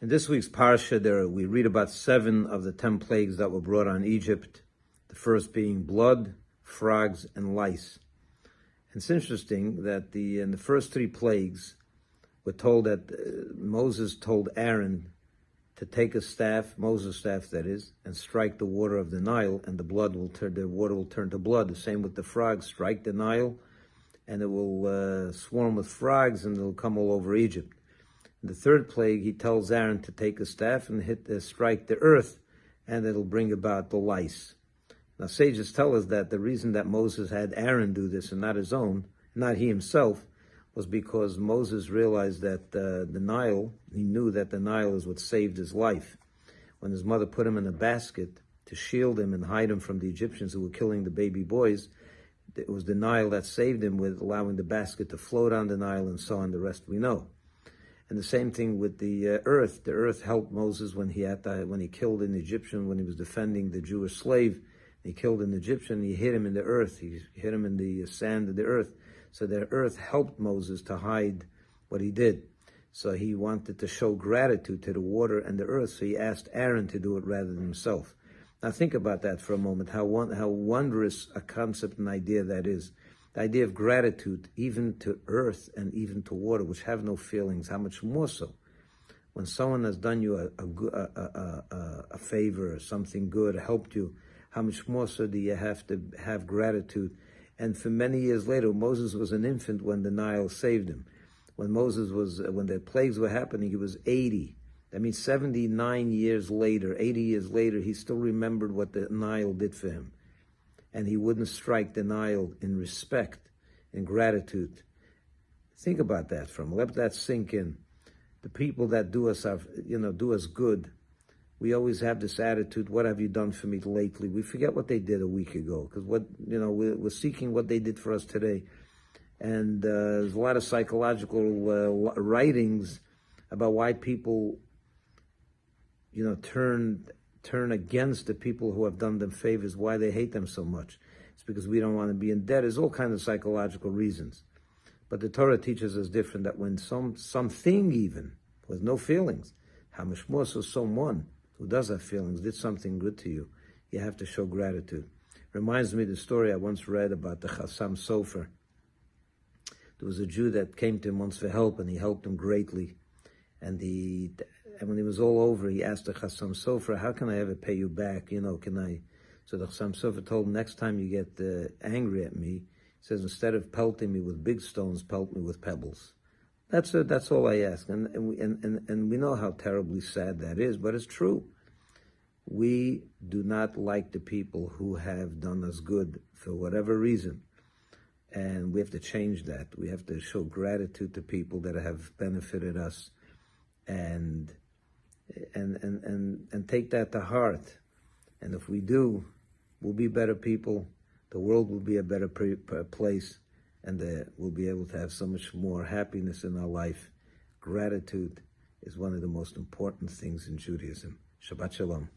In this week's parsha, we read about 7 of the 10 plagues that were brought on Egypt, the first being blood, frogs, and lice. And it's interesting that in the first 3 plagues, we're told that Moses told Aaron to take a staff, Moses' staff that is, and strike the water of the Nile, and the water will turn to blood. The same with the frogs. Strike the Nile, and it will swarm with frogs, and it'll come all over Egypt. In the 3rd plague, he tells Aaron to take a staff and strike the earth, and it'll bring about the lice. Now, sages tell us that the reason that Moses had Aaron do this and not his own, not he himself, was because Moses realized that the Nile, he knew that the Nile is what saved his life. When his mother put him in a basket to shield him and hide him from the Egyptians who were killing the baby boys, it was the Nile that saved him, with allowing the basket to float on the Nile, and so on. The rest we know. And the same thing with the earth. The earth helped Moses when he killed an Egyptian, when he was defending the Jewish slave. He killed an Egyptian. He hit him in the earth. He hit him in the sand of the earth. So the earth helped Moses to hide what he did. So he wanted to show gratitude to the water and the earth. So he asked Aaron to do it rather than himself. Now think about that for a moment. How wondrous a concept and idea that is. The idea of gratitude, even to earth and even to water, which have no feelings. How much more so when someone has done you a favor or something good, helped you? How much more so do you have to have gratitude? And for many years later, Moses was an infant when the Nile saved him. When the plagues were happening, he was 80. That means 79 years later, 80 years later, he still remembered what the Nile did for him. And he wouldn't strike the Nile in respect, in gratitude. Think about that for a moment. Let that sink in. The people that do us good, we always have this attitude, what have you done for me lately? We forget what they did a week ago, because we're seeking what they did for us today. And there's a lot of psychological writings about why people, turn against the people who have done them favors, why they hate them so much. It's because we don't want to be in debt. There's all kinds of psychological reasons. But the Torah teaches us different, that when something even, with no feelings, how much more so someone who does have feelings did something good to you, you have to show gratitude. Reminds me of the story I once read about the Chassam Sofer. There was a Jew that came to him once for help, and he helped him greatly. And when he was all over, he asked the Chassam Sofer, how can I ever pay you back? Can I? So the Chassam Sofer told him, next time you get angry at me, he says, instead of pelting me with big stones, pelt me with pebbles. That's all I ask. And we know how terribly sad that is, but it's true. We do not like the people who have done us good for whatever reason. And we have to change that. We have to show gratitude to people that have benefited us, and take that to heart. And if we do, we'll be better people. The world will be a better place, and we'll be able to have so much more happiness in our life. Gratitude is one of the most important things in Judaism. Shabbat Shalom.